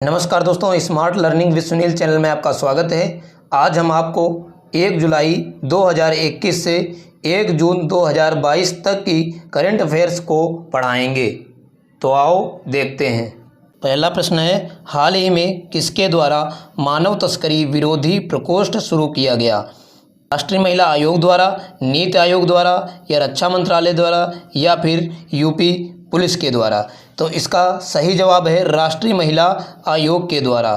नमस्कार दोस्तों, smart learning with Sunil channel में आपका स्वागत है। आज हम आपको 1 जुलाई 2021 से 1 जून 2022 तक की करंट अफेयर्स को पढ़ाएंगे। तो आओ देखते हैं। पहला प्रश्न है, हाल ही में किसके द्वारा मानव तस्करी विरोधी प्रकोष्ठ शुरू किया गया? राष्ट्रीय महिला आयोग द्वारा, नीति आयोग द्वारा या रक्षा मंत्रालय द्वारा या फिर यूपी पुलिस के द्वारा? तो इसका सही जवाब है राष्ट्रीय महिला आयोग के द्वारा।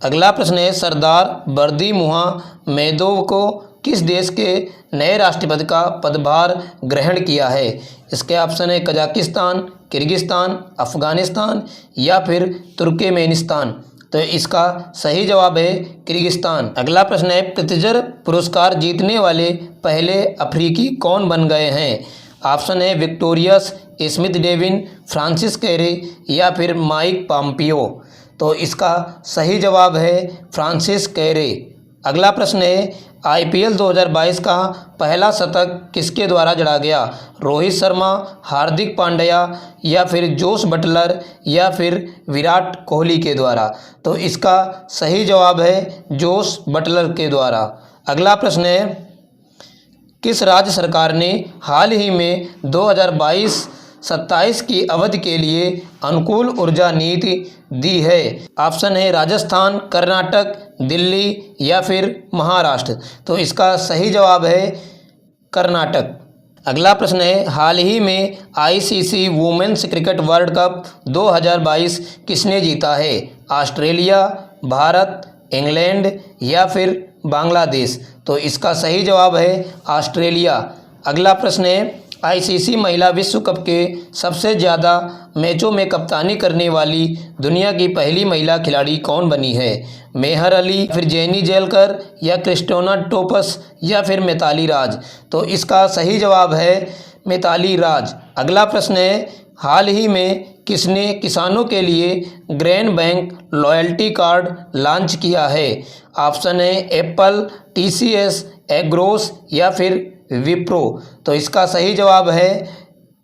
अगला प्रश्न है, सरदार बर्दिमुहामेदोव को किस देश के नए राष्ट्रपति का पदभार ग्रहण किया है? इसके ऑप्शन है कजाकिस्तान, किर्गिस्तान, अफगानिस्तान या फिर तुर्कमेनिस्तान। तो इसका सही जवाब है किर्गिस्तान। अगला प्रश्न है, प्रित्जर पुरस्कार जीतने वाले पहले अफ्रीकी कौन बन गए हैं? ऑप्शन है विक्टोरियस, स्मिथ डेविन, फ्रांसिस कैरे या फिर माइक पॉम्पियो। तो इसका सही जवाब है फ्रांसिस कैरे। अगला प्रश्न है, आईपीएल 2022 का पहला शतक किसके द्वारा जड़ा गया? रोहित शर्मा, हार्दिक पांड्या या फिर जोस बटलर या फिर विराट कोहली के द्वारा? तो इसका सही जवाब है जोस बटलर के द्वारा। अगला प्रश्न है, किस राज्य सरकार ने हाल ही में 2022-27 की अवधि के लिए अनुकूल ऊर्जा नीति दी है? ऑप्शन है राजस्थान, कर्नाटक, दिल्ली या फिर महाराष्ट्र। तो इसका सही जवाब है कर्नाटक। अगला प्रश्न है, हाल ही में ICC women's cricket world cup 2022 किसने जीता है? ऑस्ट्रेलिया, भारत, इंग्लैंड या फिर बांग्लादेश? तो इसका सही जवाब है ऑस्ट्रेलिया। अगला प्रश्न है, आईसीसी महिला विश्व कप के सबसे ज़्यादा मैचों में कप्तानी करने वाली दुनिया की पहली महिला खिलाड़ी कौन बनी है? मेहर अली, फिर जेनी जेलकर या क्रिस्टोना टोपस या फिर मिताली राज? तो इसका सही जवाब है मिताली राज। अगला प्रश्न है, हाल ही में किसने किसानों के लिए grain bank loyalty card launch किया है? ऑप्शन है एप्पल, टीसीएस, एग्रोस या फिर विप्रो? तो इसका सही जवाब है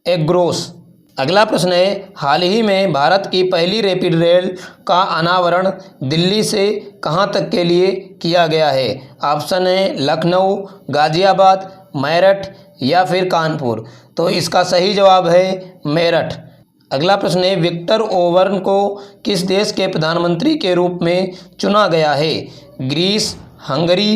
एग्रोस। अगला प्रश्न है, हाल ही में भारत की पहली रैपिड रेल का अनावरण दिल्ली से कहां तक के लिए किया गया है? ऑप्शन है लखनऊ, गाजियाबाद, मेरठ या फिर कानपुर? तो इसका सही जवाब है मेरठ। अगला प्रश्न है, विक्टर ओबर्न को किस देश के प्रधानमंत्री के रूप में चुना गया है? ग्रीस, हंगरी,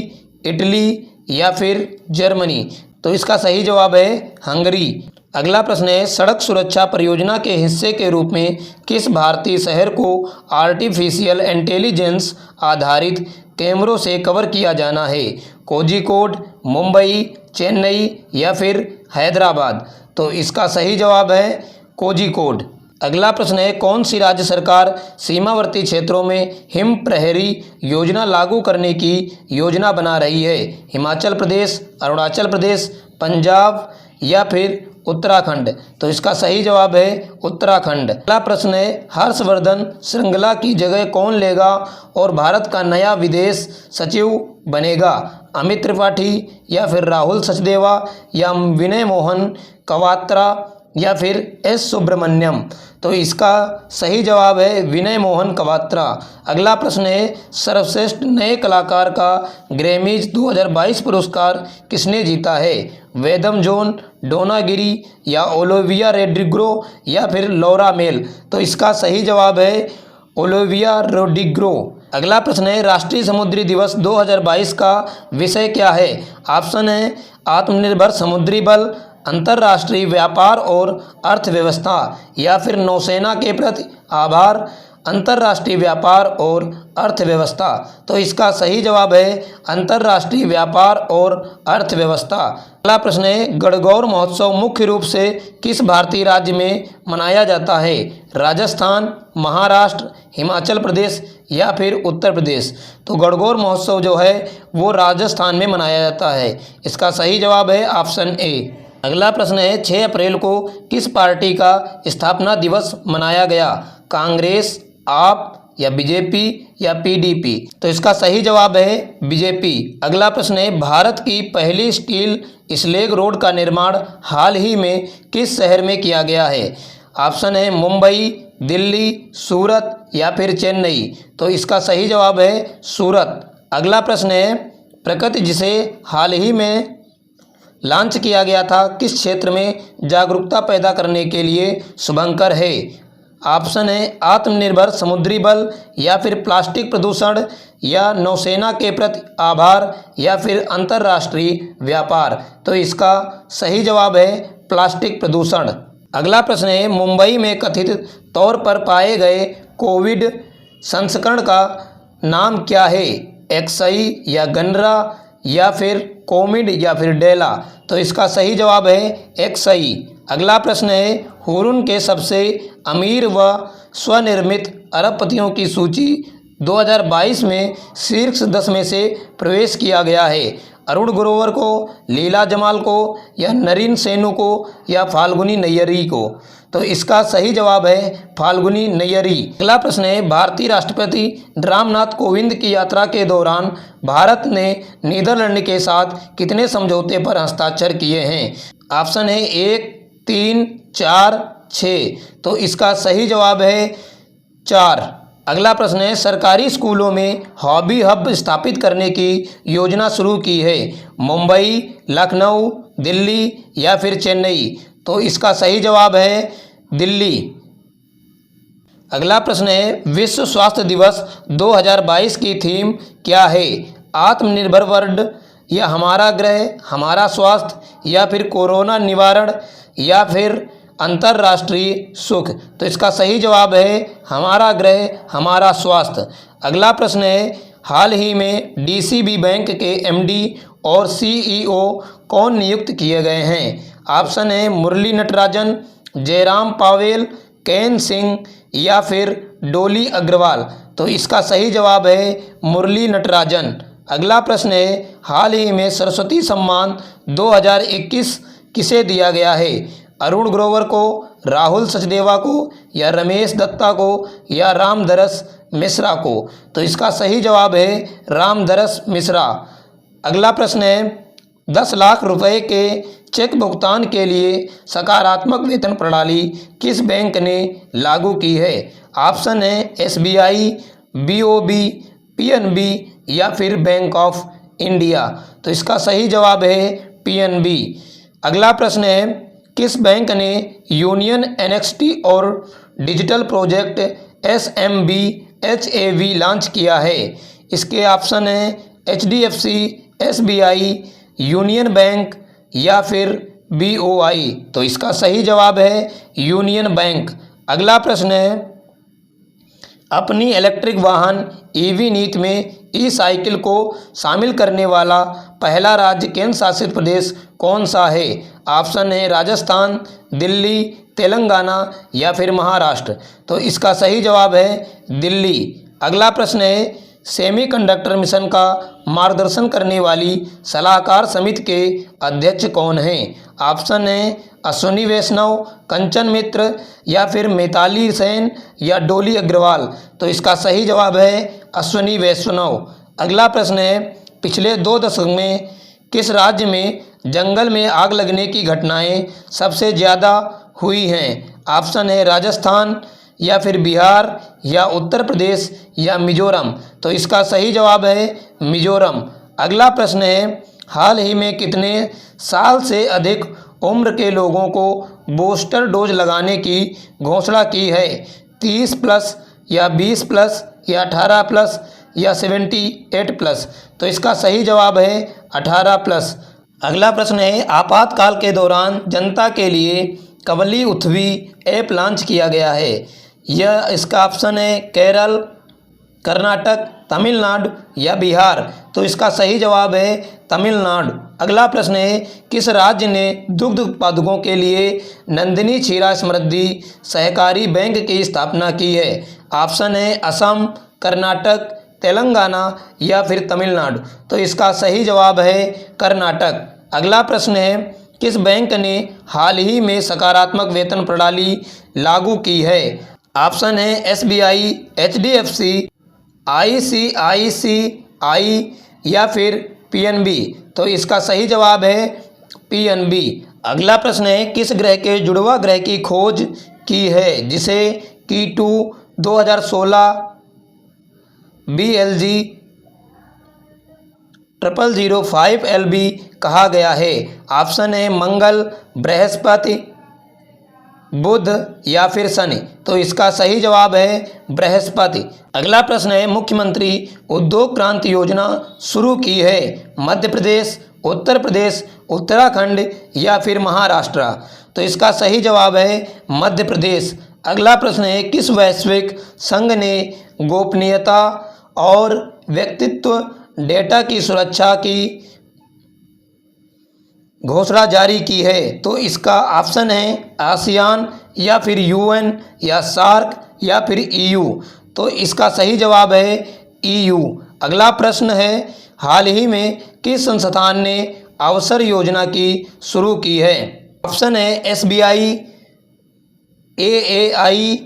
इटली या फिर जर्मनी? तो इसका सही जवाब है हंगरी। अगला प्रश्न है, सड़क सुरक्षा परियोजना के हिस्से के रूप में किस भारतीय शहर को आर्टिफिशियल इंटेलिजेंस आधारित कैमरों से कवर किया जाना है? कोझिकोड, मुंबई, चेन्नई या फिर हैदराबाद? तो इसका सही जवाब है कोझिकोड। अगला प्रश्न है, कौन सी राज्य सरकार सीमावर्ती क्षेत्रों में हिम प्रहरी योजना लागू करने की योजना बना रही है? हिमाचल प्रदेश, अरुणाचल प्रदेश, पंजाब या फिर उत्तराखंड? तो इसका सही जवाब है उत्तराखंड। अगला प्रश्न है, हर्षवर्धन श्रृंगला की जगह कौन लेगा और भारत का नया विदेश सचिव बनेगा? अमित त्रिपाठी या फिर राहुल सचदेवा या विनय मोहन क्वात्रा या फिर एस सुब्रमण्यम? तो इसका सही जवाब है विनय मोहन क्वात्रा। अगला प्रश्न है, सर्वश्रेष्ठ नए कलाकार का ग्रैमीज 2022 पुरस्कार किसने जीता है? वेदम जोन, डोना गिरी या ओलिविया रोड्रिगो या फिर लौरा मेल? तो इसका सही जवाब है ओलिविया रोड्रिगो। अगला प्रश्न है, राष्ट्रीय समुद्री दिवस 2022 का विषय क्या है? ऑप्शन है आत्मनिर्भर समुद्री बल, अंतर्राष्ट्रीय व्यापार और अर्थव्यवस्था या फिर नौसेना के प्रति आभार, अंतर्राष्ट्रीय व्यापार और अर्थव्यवस्था? तो इसका सही जवाब है अंतर्राष्ट्रीय व्यापार और अर्थव्यवस्था। अगला प्रश्न है, गणगौर महोत्सव मुख्य रूप से किस भारतीय राज्य में मनाया जाता है? राजस्थान, महाराष्ट्र, हिमाचल प्रदेश या फिर उत्तर प्रदेश? तो गणगौर महोत्सव जो है वो राजस्थान में मनाया जाता है। इसका सही जवाब है ऑप्शन ए। अगला प्रश्न है, 6 अप्रैल को किस पार्टी का स्थापना दिवस मनाया गया? कांग्रेस, आप या बीजेपी या पीडीपी? तो इसका सही जवाब है बीजेपी। अगला प्रश्न है, भारत की पहली स्टील स्लेग रोड का निर्माण हाल ही में किस शहर में किया गया है? ऑप्शन है मुंबई, दिल्ली, सूरत या फिर चेन्नई? तो इसका सही जवाब है सूरत। अगला प्रश्न है, प्रकृति जिसे हाल ही में लॉन्च किया गया था किस क्षेत्र में जागरूकता पैदा करने के लिए शुभंकर है? ऑप्शन है आत्मनिर्भर समुद्री बल या फिर प्लास्टिक प्रदूषण या नौसेना के प्रति आभार या फिर अंतर्राष्ट्रीय व्यापार? तो इसका सही जवाब है प्लास्टिक प्रदूषण। अगला प्रश्न है, मुंबई में कथित तौर पर पाए गए कोविड संस्करण का नाम क्या है? एक्सई या गनरा या फिर कोविड या फिर डेला? तो इसका सही जवाब है एक्सई। अगला प्रश्न है, हुरून के सबसे अमीर व स्वनिर्मित अरबपतियों की सूची 2022 में शीर्ष 10 में से प्रवेश किया गया है। अरुण ग्रोवर को, लीला जमाल को या नरीन सेनु को या फाल्गुनी नैय्यरी को? तो इसका सही जवाब है फाल्गुनी नैय्यरी। अगला प्रश्न है, भारतीय राष्ट्रपति रामनाथ कोविंद की यात्रा के दौरान भारत ने नीदरलैंड के साथ कितने समझौते पर हस्ताक्षर किए हैं? ऑप्शन है 1, 3, 4, 6। तो इसका सही जवाब है 4। अगला प्रश्न है, सरकारी स्कूलों में हॉबी हब स्थापित करने की योजना शुरू की है। मुंबई, लखनऊ, दिल्ली या फिर चेन्नई? तो इसका सही जवाब है दिल्ली। अगला प्रश्न है, विश्व स्वास्थ्य दिवस 2022 की थीम क्या है? आत्मनिर्भर वर्ल्ड या हमारा ग्रह हमारा स्वास्थ्य या फिर कोरोना निवारण या फिर अंतर्राष्ट्रीय सुख? तो इसका सही जवाब है हमारा ग्रह हमारा स्वास्थ्य। अगला प्रश्न है, हाल ही में डीसीबी बैंक के एमडी और सीईओ कौन नियुक्त किए गए हैं? ऑप्शन है मुरली नटराजन, जयराम पावेल, केन सिंह या फिर डोली अग्रवाल? तो इसका सही जवाब है मुरली नटराजन। अगला प्रश्न है, हाल ही में सरस्वती सम्मान 2021 किसे दिया गया है? अरुण ग्रोवर को, राहुल सचदेवा को या रमेश दत्ता को या रामदरस मिश्रा को? तो इसका सही जवाब है रामदरस मिश्रा। अगला प्रश्न है, 10 लाख रुपए के चेक भुगतान के लिए सकारात्मक वेतन प्रणाली किस बैंक ने लागू की है? ऑप्शन है एसबीआई, बीओबी, पीएनबी या फिर बैंक ऑफ इंडिया? तो इसका सही जवाब है पीएनबी। अगला प्रश्न है, किस बैंक ने यूनियन एनएक्सटी और डिजिटल प्रोजेक्ट एसएमबीएचएवी लॉन्च किया है? इसके ऑप्शन हैं एचडीएफसी, एसबीआई, यूनियन बैंक या फिर बीओआई? तो इसका सही जवाब है यूनियन बैंक। अगला प्रश्न है, अपनी इलेक्ट्रिक वाहन ईवी नीति में ई साइकिल को शामिल करने वाला पहला राज्य केंद्र शासित प्रदेश कौन सा है? ऑप्शन है राजस्थान, दिल्ली, तेलंगाना या फिर महाराष्ट्र? तो इसका सही जवाब है दिल्ली। अगला प्रश्न है, सेमीकंडक्टर मिशन का मार्गदर्शन करने वाली सलाहकार समिति के अध्यक्ष कौन हैं? ऑप्शन है अश्विनी वैष्णव, कंचन मित्र या फिर मिताली सेन या डोली अग्रवाल? तो इसका सही जवाब है अश्विनी वैष्णव। अगला प्रश्न है, पिछले 2 दशक में किस राज्य में जंगल में आग लगने की घटनाएं सबसे ज़्यादा हुई हैं? ऑप्शन है राजस्थान या फिर बिहार या उत्तर प्रदेश या मिजोरम? तो इसका सही जवाब है मिजोरम। अगला प्रश्न है, हाल ही में कितने साल से अधिक उम्र के लोगों को बूस्टर डोज लगाने की घोषणा की है? 30 प्लस या 20 प्लस या 18 प्लस या 78 प्लस? तो इसका सही जवाब है 18 प्लस। अगला प्रश्न है, आपातकाल के दौरान जनता के लिए कवली उथवी ऐप लॉन्च किया गया है। यह इसका ऑप्शन है केरल, कर्नाटक, तमिलनाडु या बिहार? तो इसका सही जवाब है तमिलनाडु। अगला प्रश्न है, किस राज्य ने दुग्ध उत्पादकों के लिए नंदिनी क्षीरा समृद्धि सहकारी बैंक की स्थापना की है? ऑप्शन है असम, कर्नाटक, तेलंगाना या फिर तमिलनाडु? तो इसका सही जवाब है कर्नाटक। अगला प्रश्न है, किस बैंक ने हाल ही में सकारात्मक वेतन प्रणाली लागू की है? ऑप्शन है एसबीआई, एचडीएफसी, आईसीआईसीआई या फिर पीएनबी? तो इसका सही जवाब है पीएनबी। अगला प्रश्न है, किस ग्रह के जुड़वा ग्रह की खोज की है जिसे T2 2016 BLG 0005LB कहा गया है? ऑप्शन है मंगल, बृहस्पति, बुध या फिर शनि। तो इसका सही जवाब है बृहस्पति। अगला प्रश्न है, मुख्यमंत्री उद्योग क्रांति योजना शुरू की है मध्य प्रदेश, उत्तर प्रदेश, उत्तराखंड या फिर महाराष्ट्र। तो इसका सही जवाब है मध्य प्रदेश। अगला प्रश्न है, किस वैश्विक संघ ने गोपनीयता और व्यक्तित्व डेटा की सुरक्षा की घोषणा जारी की है? तो इसका ऑप्शन है आसियान या फिर यूएन या सार्क या फिर ईयू। तो इसका सही जवाब है ईयू। अगला प्रश्न है, हाल ही में किस संस्थान ने अवसर योजना की शुरू की है? ऑप्शन है एसबीआई, एएआई,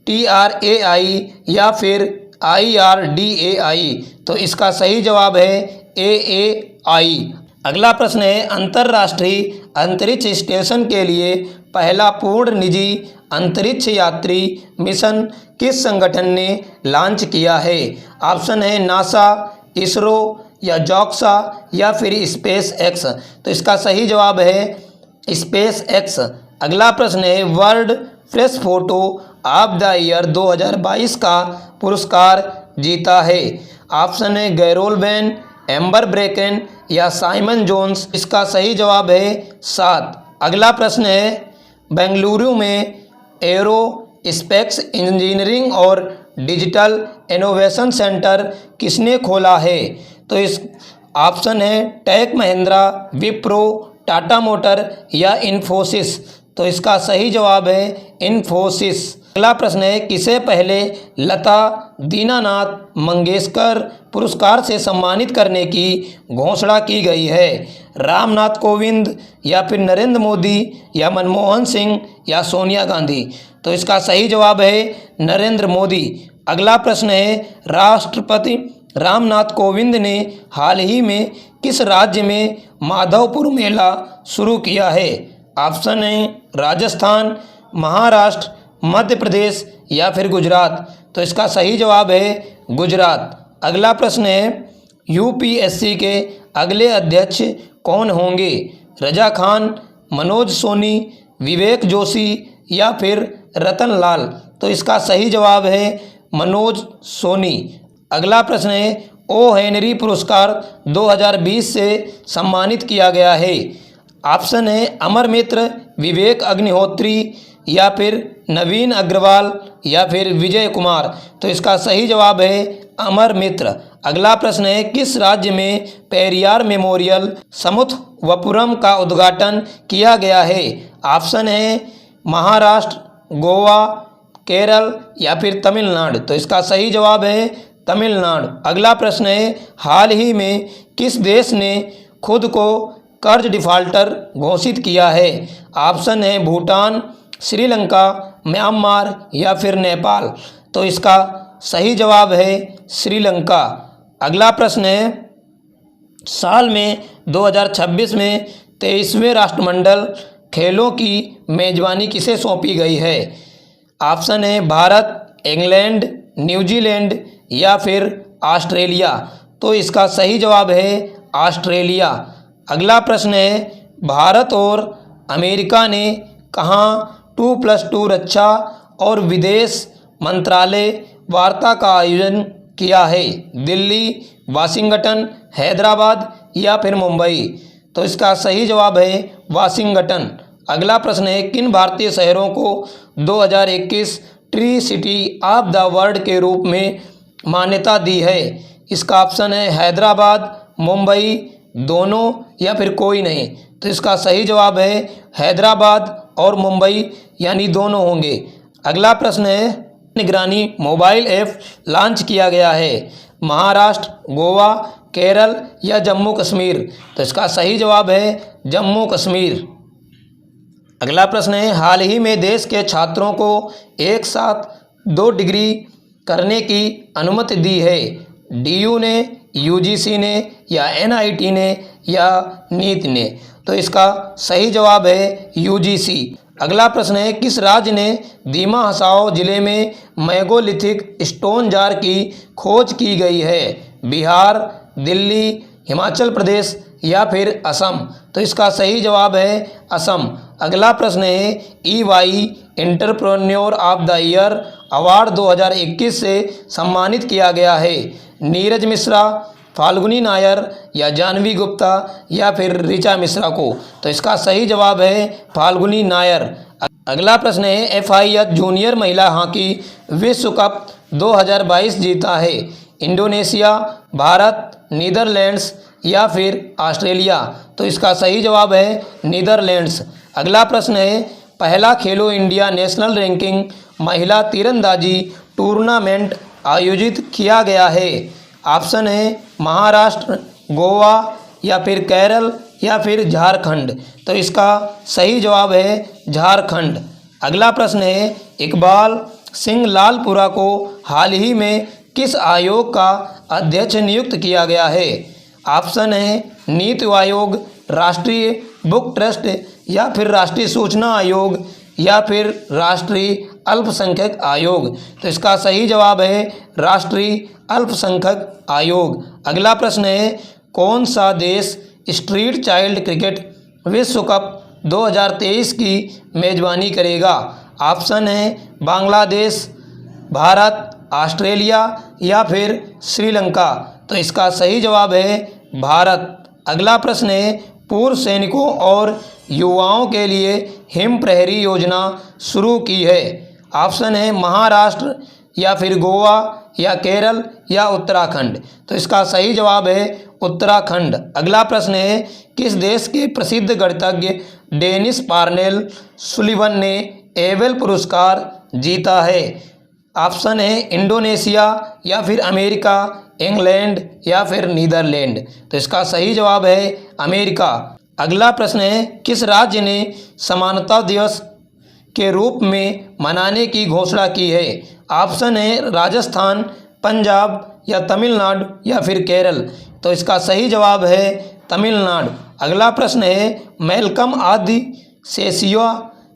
टीआरएआई या फिर आईआरडीएआई। तो इसका सही जवाब है एएआई। अगला प्रश्न है, अंतर्राष्ट्रीय अंतरिक्ष स्टेशन के लिए पहला पूर्ण निजी अंतरिक्ष यात्री मिशन किस संगठन ने लॉन्च किया है? ऑप्शन है नासा, इसरो या जॉक्सा या फिर स्पेस एक्स। तो इसका सही जवाब है स्पेस एक्स। अगला प्रश्न है, world press photo of the year 2022 का पुरस्कार जीता है? ऑप्शन है गैरोल बैन, एम्बर ब्रेकन या साइमन जोन्स। इसका सही जवाब है 7। अगला प्रश्न है, बेंगलुरु में एरो स्पेस इंजीनियरिंग और डिजिटल इनोवेशन सेंटर किसने खोला है? तो इस ऑप्शन है टेक महिंद्रा, विप्रो, टाटा मोटर या इन्फोसिस। तो इसका सही जवाब है इन्फोसिस। अगला प्रश्न है, किसे पहले लता दीनानाथ मंगेशकर पुरस्कार से सम्मानित करने की घोषणा की गई है? रामनाथ कोविंद या फिर नरेंद्र मोदी या मनमोहन सिंह या सोनिया गांधी। तो इसका सही जवाब है नरेंद्र मोदी। अगला प्रश्न है, राष्ट्रपति रामनाथ कोविंद ने हाल ही में किस राज्य में माधवपुर मेला शुरू किया है? ऑप्शन है राजस्थान, महाराष्ट्र, मध्य प्रदेश या फिर गुजरात। तो इसका सही जवाब है गुजरात। अगला प्रश्न है, यूपीएससी के अगले अध्यक्ष कौन होंगे? रजा खान, मनोज सोनी, विवेक जोशी या फिर रतन लाल। तो इसका सही जवाब है मनोज सोनी। अगला प्रश्न है, ओ हेनरी पुरस्कार 2020 से सम्मानित किया गया है? ऑप्शन है अमर मित्र, विवेक अग्निहोत्री या फिर नवीन अग्रवाल या फिर विजय कुमार। तो इसका सही जवाब है अमर मित्र। अगला प्रश्न है, किस राज्य में पेरियार मेमोरियल समुथवपुरम का उद्घाटन किया गया है? ऑप्शन है महाराष्ट्र, गोवा, केरल या फिर तमिलनाडु। तो इसका सही जवाब है तमिलनाडु। अगला प्रश्न है, हाल ही में किस देश ने खुद को कर्ज डिफाल्टर घोषित किया है? ऑप्शन है भूटान, श्रीलंका, म्यांमार या फिर नेपाल। तो इसका सही जवाब है श्रीलंका। अगला प्रश्न है, साल में 2026 में 23वें राष्ट्रमंडल खेलों की मेजबानी किसे सौंपी गई है? ऑप्शन है भारत, इंग्लैंड, न्यूजीलैंड या फिर ऑस्ट्रेलिया। तो इसका सही जवाब है ऑस्ट्रेलिया। अगला प्रश्न है, भारत और अमेरिका ने कहाँ 2+2 रक्षा और विदेश मंत्रालय वार्ता का आयोजन किया है? दिल्ली, वाशिंगटन, हैदराबाद या फिर मुंबई। तो इसका सही जवाब है वाशिंगटन। अगला प्रश्न है, किन भारतीय शहरों को 2021 tree city of the world के रूप में मान्यता दी है? इसका ऑप्शन है हैदराबाद, मुंबई, दोनों या फिर कोई नहीं। तो इसका सही जवाब है हैदराबाद और मुंबई, यानी दोनों होंगे। अगला प्रश्न है, निगरानी मोबाइल ऐप लॉन्च किया गया है? महाराष्ट्र, गोवा, केरल या जम्मू कश्मीर। तो इसका सही जवाब है जम्मू कश्मीर। अगला प्रश्न है, हाल ही में देश के छात्रों को एक साथ 2 डिग्री करने की अनुमति दी है? डीयू ने, यूजीसी ने या एनआईटी ने या नीट ने। तो इसका सही जवाब है यूजीसी। अगला प्रश्न है, किस राज्य ने दीमा हसाओ जिले में मेगालिथिक स्टोन जार की खोज की गई है? बिहार, दिल्ली, हिमाचल प्रदेश या फिर असम? तो इसका सही जवाब है असम। अगला प्रश्न है, EY entrepreneur of the year award 2021 से सम्मानित किया गया है नीरज मिश्रा, फाल्गुनी नायर या जानवी गुप्ता या फिर ऋचा मिश्रा को? तो इसका सही जवाब है फाल्गुनी नायर। अगला प्रश्न है, FIH जूनियर महिला हॉकी विश्व कप 2022 जीता है इंडोनेशिया, भारत, नीदरलैंड्स या फिर ऑस्ट्रेलिया? तो इसका सही जवाब है नीदरलैंड्स। अगला प्रश्न है, पहला खेलो इंडिया नेशनल रैंकिंग महिला तीरंदाजी टूर्नामेंट आयोजित किया गया है? ऑप्शन है महाराष्ट्र, गोवा या फिर केरल या फिर झारखंड? तो इसका सही जवाब है झारखंड। अगला प्रश्न है, इकबाल सिंह लालपुरा को हाल ही में किस आयोग का अध्यक्ष नियुक्त किया गया है? ऑप्शन है नीति आयोग, राष्ट्रीय बुक ट्रस्ट या फिर राष्ट्रीय सूचना आयोग या फिर राष्ट्रीय अल्पसंख्यक आयोग? तो इसका सही जवाब है राष्ट्रीय अल्पसंख्यक आयोग। अगला प्रश्न है, कौन सा देश स्ट्रीट चाइल्ड क्रिकेट विश्व कप 2023 की मेजबानी करेगा? ऑप्शन है बांग्लादेश, भारत, ऑस्ट्रेलिया या फिर श्रीलंका? तो इसका सही जवाब है भारत। अगला प्रश्न है, पूर्व सैनिकों और युवाओं के लिए हिम प्रहरी योजना शुरू की है? ऑप्शन है महाराष्ट्र या फिर गोवा या केरल या उत्तराखंड? तो इसका सही जवाब है उत्तराखंड। अगला प्रश्न है, किस देश के प्रसिद्ध गणितज्ञ डेनिस पार्नेल सुलिवन ने एबेल पुरस्कार जीता है? ऑप्शन है इंडोनेशिया या फिर अमेरिका, इंग्लैंड या फिर नीदरलैंड? तो इसका सही जवाब है अमेरिका। अगला प्रश्न है, किस राज्य ने समानता दिवस के रूप में मनाने की घोषणा की है? ऑप्शन है राजस्थान, पंजाब या तमिलनाडु या फिर केरल? तो इसका सही जवाब है तमिलनाडु। अगला प्रश्न है, मैल्कम आदिसेसिया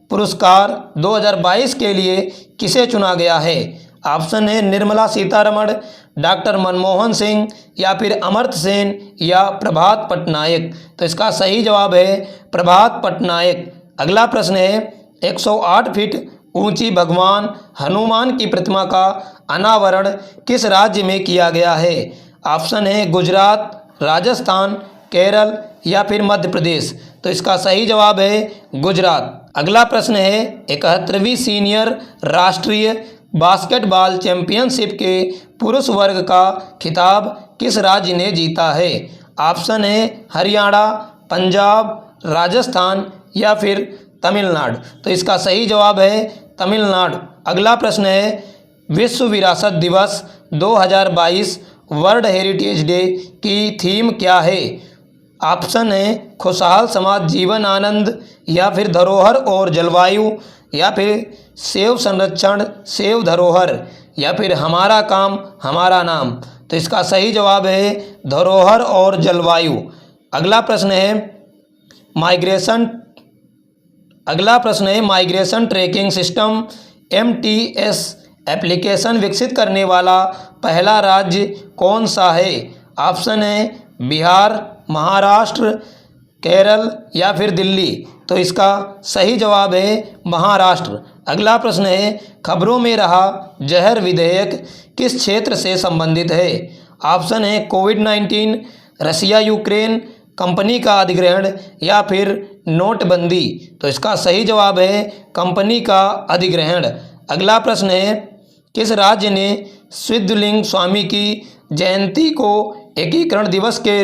पुरस्कार 2022 के लिए किसे चुना गया है? ऑप्शन है निर्मला सीतारमण, डॉक्टर मनमोहन सिंह या फिर अमर्त्य सेन या प्रभात पटनायक? तो इसका सही जवाब है प्रभात पटनायक। अगला प्रश्न है, 108 फीट ऊंची भगवान हनुमान की प्रतिमा का अनावरण किस राज्य में किया गया है? ऑप्शन है गुजरात, राजस्थान, केरल या फिर मध्य प्रदेश? तो इसका सही जवाब है गुजरात। अगला प्रश्न है, 71वीं सीनियर राष्ट्रीय बास्केटबॉल चैंपियनशिप के पुरुष वर्ग का खिताब किस राज्य ने जीता है? ऑप्शन है हरियाणा, पंजाब, राजस्थान या फिर तमिलनाडु? तो इसका सही जवाब है तमिलनाडु। अगला प्रश्न है, विश्व विरासत दिवस 2022 वर्ल्ड हेरिटेज डे की थीम क्या है? ऑप्शन है खुशहाल समाज, जीवन आनंद या फिर धरोहर और जलवायु या फिर सेव संरक्षण, सेव धरोहर या फिर हमारा काम हमारा नाम? तो इसका सही जवाब है धरोहर और जलवायु। अगला प्रश्न है migration tracking system MTS application विकसित करने वाला पहला राज्य कौन सा है? ऑप्शन है बिहार, महाराष्ट्र, केरल या फिर दिल्ली? तो इसका सही जवाब है महाराष्ट्र। अगला प्रश्न है, खबरों में रहा जहर विधेयक किस क्षेत्र से संबंधित है? ऑप्शन है कोविड-19, रसिया यूक्रेन, कंपनी का अधिग्रहण या फिर नोटबंदी? तो इसका सही जवाब है कंपनी का अधिग्रहण। अगला प्रश्न है, किस राज्य ने सिद्धलिंग स्वामी की जयंती को एकीकरण दिवस के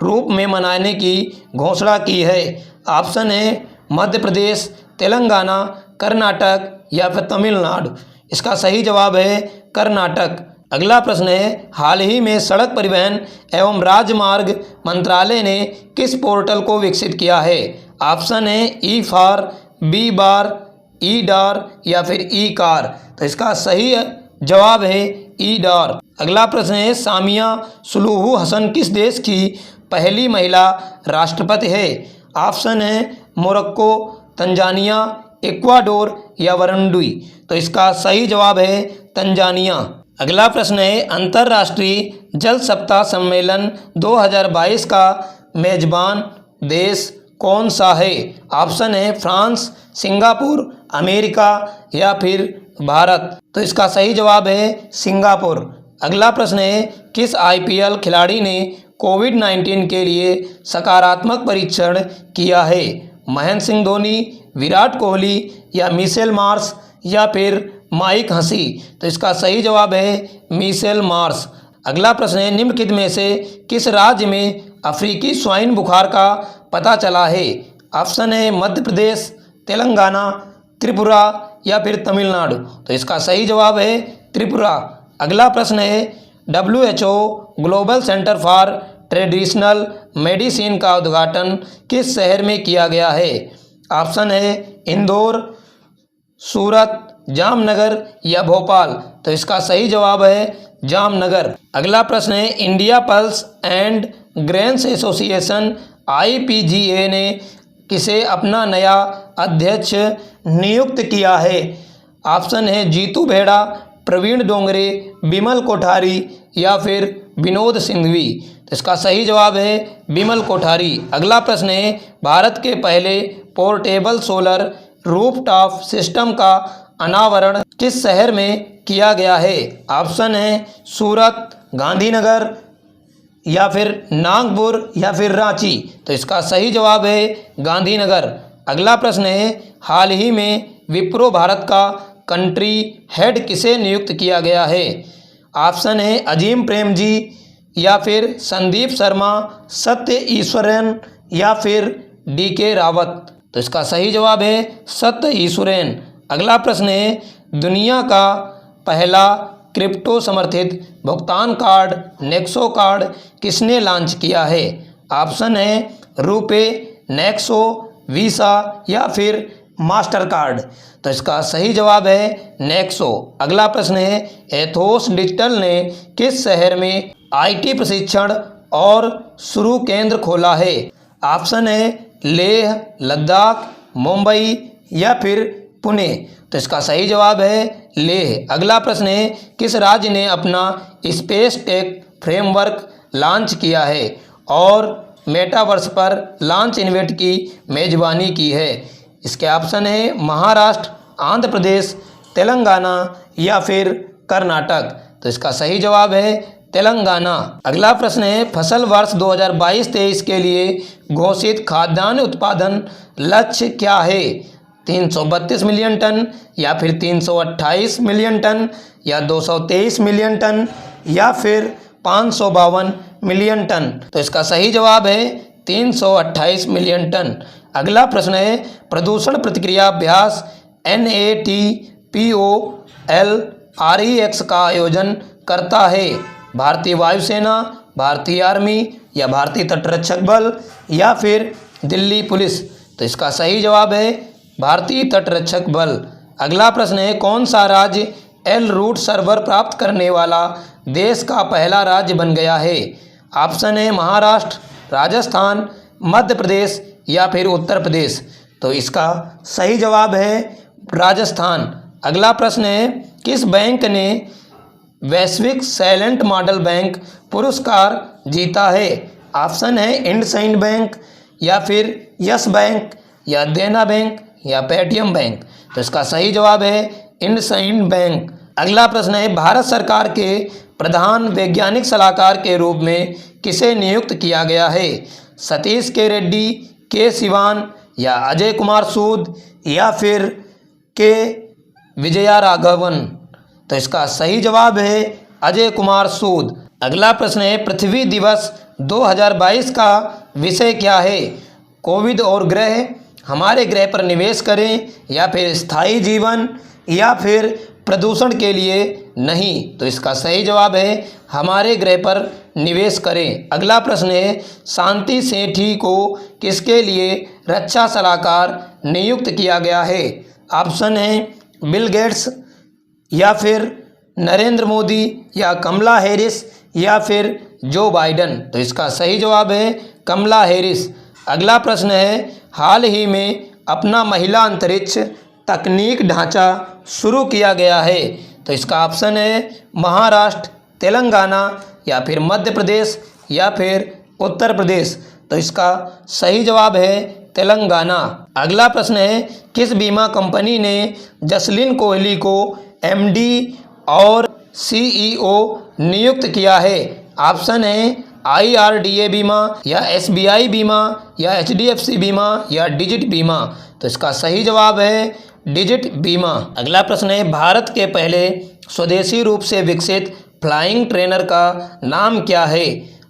रूप में मनाने की घोषणा की है? ऑप्शन है मध्य प्रदेश, तेलंगाना, कर्नाटक या फिर तमिलनाडु? इसका सही जवाब है कर्नाटक। अगला प्रश्न है, हाल ही में सड़क परिवहन एवं राजमार्ग मंत्रालय ने किस पोर्टल को विकसित किया है? ऑप्शन है ई-फॉर, बी-बार, ई-डार या फिर ई-कार? तो इसका सही जवाब है ई-डार। अगला प्रश्न है, सामिया सुलूहू हसन किस देश की पहली महिला राष्ट्रपति है? ऑप्शन है मोरक्को, तंजानिया, इक्वाडोर या बुरुंडी? तो इसका सही जवाब है तंजानिया। अगला प्रश्न है, अंतर्राष्ट्रीय जल सप्ताह सम्मेलन 2022 का मेजबान देश कौन सा है? ऑप्शन है फ्रांस, सिंगापुर, अमेरिका या फिर भारत। तो इसका सही जवाब है सिंगापुर। अगला प्रश्न है, किस आईपीएल खिलाड़ी ने कोविड-19 के लिए सकारात्मक परीक्षण किया है? महेंद्र सिंह धोनी, विराट कोहली या मिशेल मार्श या फिर माइक हसी? तो इसका सही जवाब है मिशेल मार्श। अगला प्रश्न है, निम्नलिखित में से किस राज्य में अफ्रीकी स्वाइन बुखार का पता चला है? ऑप्शन है मध्य प्रदेश, तेलंगाना, त्रिपुरा या फिर तमिलनाडु। तो इसका सही जवाब है त्रिपुरा। अगला प्रश्न है, WHO global centre for traditional medicine का उद्घाटन किस शहर में किया गया है? ऑप्शन है इंदौर, सूरत, जामनगर या भोपाल। तो इसका सही जवाब है जामनगर। अगला प्रश्न है, India pulse and grains association IPGA ने किसे अपना नया अध्यक्ष नियुक्त किया है? ऑप्शन है जीतू भेड़ा, प्रवीण डोंगरे, बिमल कोठारी या फिर विनोद सिंघवी। तो इसका सही जवाब है बिमल कोठारी। अगला प्रश्न है, भारत के पहले पोर्टेबल सोलर रूफटॉप सिस्टम का अनावरण किस शहर में किया गया है? ऑप्शन है सूरत, गांधीनगर या फिर नागपुर या फिर रांची। तो इसका सही जवाब है गांधीनगर। अगला प्रश्न है, हाल ही में विप्रो भारत का कंट्री हेड किसे नियुक्त किया गया है? ऑप्शन है अजीम प्रेम जी या फिर संदीप शर्मा, सत्य ईश्वरन या फिर DK रावत। तो इसका सही जवाब है सत्य ईश्वरन। अगला प्रश्न है, दुनिया का पहला क्रिप्टो समर्थित भुगतान कार्ड नेक्सो कार्ड किसने लॉन्च किया है? ऑप्शन है रुपे, नेक्सो, वीसा या फिर मास्टर कार्ड। तो इसका सही जवाब है नेक्सो। अगला प्रश्न है, एथोस डिजिटल ने किस शहर में IT प्रशिक्षण और शुरू केंद्र खोला है? ऑप्शन है लेह, लद्दाख, मुंबई या फिर पुणे। तो इसका सही जवाब है लेह। अगला प्रश्न है, किस राज्य ने अपना स्पेस टेक फ्रेमवर्क लॉन्च किया है और मेटावर्स पर लॉन्च इवेंट की मेजबानी की है? इसके ऑप्शन है महाराष्ट्र, आंध्र प्रदेश, तेलंगाना या फिर कर्नाटक। तो इसका सही जवाब है तेलंगाना। अगला प्रश्न है, फसल वर्ष 2022-23 के लिए घोषित खाद्यान्न उत्पादन लक्ष्य क्या है? 332 मिलियन टन या फिर 328 मिलियन टन या 223 मिलियन टन या फिर 552 मिलियन टन। तो इसका सही जवाब है 328 मिलियन टन। अगला प्रश्न है, प्रदूषण प्रतिक्रिया अभ्यास NATPOL-REX का आयोजन करता है भारतीय वायुसेना, भारतीय आर्मी या भारतीय तटरक्षक बल या फिर दिल्ली पुलिस। तो इसका सही जवाब है भारतीय तटरक्षक बल। अगला प्रश्न है, कौन सा राज्य L रूट सर्वर प्राप्त करने वाला देश का पहला राज्य बन गया है? ऑप्शन है महाराष्ट्र, राजस्थान, मध्य प्रदेश या फिर उत्तर प्रदेश। तो इसका सही जवाब है राजस्थान। अगला प्रश्न है, किस बैंक ने वैश्विक साइलेंट मॉडल बैंक पुरस्कार जीता है? ऑप्शन है इंडसइंड बैंक या फिर यस बैंक या देना बैंक या पेटीएम बैंक। तो इसका सही जवाब है इंडसइंड बैंक। अगला प्रश्न है, भारत सरकार के प्रधान वैज्ञानिक सलाहकार के रूप में किसे नियुक्त किया गया है? सतीश के रेड्डी, के सिवान या अजय कुमार सूद या फिर के विजया राघवन। तो इसका सही जवाब है अजय कुमार सूद। अगला प्रश्न है, पृथ्वी दिवस 2022 का विषय क्या है? कोविड और ग्रह, हमारे ग्रह पर निवेश करें या फिर स्थायी जीवन या फिर प्रदूषण के लिए नहीं। तो इसका सही जवाब है हमारे ग्रह पर निवेश करें। अगला प्रश्न है, शांति सेठी को किसके लिए रक्षा सलाहकार नियुक्त किया गया है? ऑप्शन है बिल गेट्स या फिर नरेंद्र मोदी या कमला हैरिस या फिर जो बाइडन। तो इसका सही जवाब है कमला हैरिस। अगला प्रश्न है, हाल ही में अपना महिला अंतरिक्ष तकनीक ढांचा शुरू किया गया है? तो इसका ऑप्शन है महाराष्ट्र, तेलंगाना या फिर मध्य प्रदेश या फिर उत्तर प्रदेश। तो इसका सही जवाब है तेलंगाना। अगला प्रश्न है, किस बीमा कंपनी ने जसलीन कोहली को एमडी और सीईओ नियुक्त किया है? ऑप्शन है IRDA बीमा या SBI बीमा या HDFC बीमा या डिजिट बीमा। तो इसका सही जवाब है डिजिट बीमा। अगला प्रश्न है, भारत के पहले स्वदेशी रूप से विकसित फ्लाइंग ट्रेनर का नाम क्या है?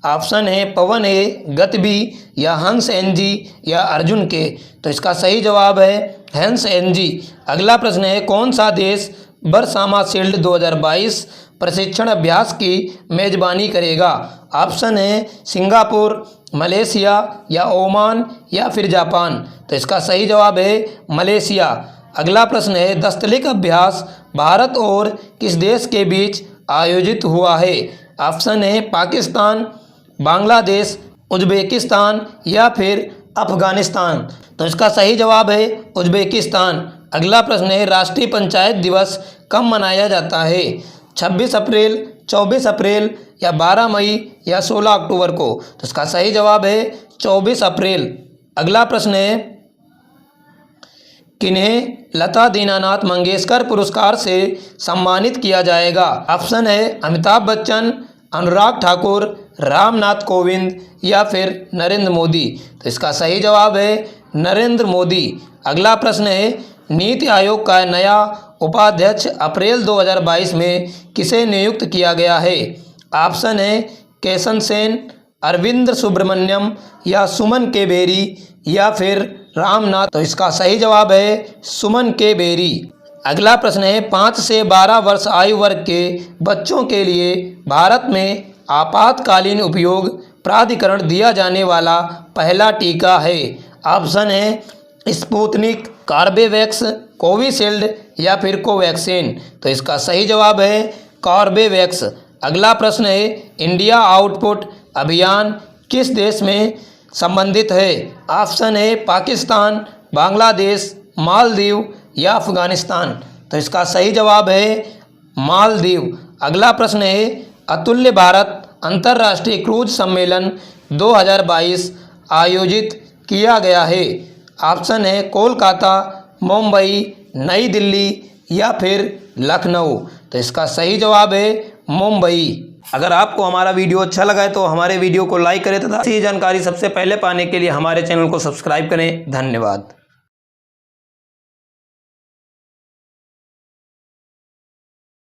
ऑप्शन है पवन ए, गति बी या हंस NG या अर्जुन के। तो इसका सही जवाब है हंस NG। अगला प्रश्न है, कौन सा देश बरसामा शील्ड 2022 प्रशिक्षण अभ्यास की मेजबानी करेगा? ऑप्शन है सिंगापुर, मलेशिया या ओमान या फिर जापान। तो इसका सही जवाब है मलेशिया। अगला प्रश्न है, दस्तलिक अभ्यास भारत और किस देश के बीच आयोजित हुआ है? ऑप्शन है पाकिस्तान, बांग्लादेश, उज्बेकिस्तान या फिर अफगानिस्तान। तो इसका सही जवाब है उज्बेकिस्तान। अगला प्रश्न है, राष्ट्रीय पंचायत दिवस कब मनाया जाता है? 26 अप्रैल, 24 अप्रैल या 12 मई या 16 अक्टूबर को। तो इसका सही जवाब है 24 अप्रैल। अगला प्रश्न है, किन्हें लता दीनानाथ मंगेशकर पुरस्कार से सम्मानित किया जाएगा? ऑप्शन है अमिताभ बच्चन, अनुराग ठाकुर, रामनाथ कोविंद या फिर नरेंद्र मोदी। तो इसका सही जवाब है नरेंद्र मोदी। अगला प्रश्न है, नीति आयोग का नया उपाध्यक्ष अप्रैल 2022 में किसे नियुक्त किया गया है? ऑप्शन है केशन सेन, अरविंद सुब्रमण्यम या सुमन के बेरी या फिर रामनाथ। तो इसका सही जवाब है सुमन के बेरी। अगला प्रश्न है, 5 से 12 वर्ष आयु वर्ग के बच्चों के लिए भारत में आपातकालीन उपयोग प्राधिकरण दिया जाने वाला पहला टीका है? ऑप्शन है स्पुतनिक, कॉर्बेवैक्स, कोविशील्ड या फिर कोवैक्सीन। तो इसका सही जवाब है कॉर्बेवैक्स। अगला प्रश्न है, इंडिया आउटपुट अभियान किस देश में संबंधित है? ऑप्शन है पाकिस्तान, बांग्लादेश, मालदीव या अफगानिस्तान। तो इसका सही जवाब है मालदीव। अगला प्रश्न है, अतुल्य भारत अंतर्राष्ट्रीय क्रूज सम्मेलन 2022 आयोजित किया गया है? ऑप्शन है कोलकाता, मुंबई, नई दिल्ली या फिर लखनऊ। तो इसका सही जवाब है मुंबई। अगर आपको हमारा वीडियो अच्छा लगा है तो हमारे वीडियो को लाइक करें तथा ऐसी जानकारी सबसे पहले पाने के लिए हमारे चैनल को सब्सक्राइब करें। धन्यवाद।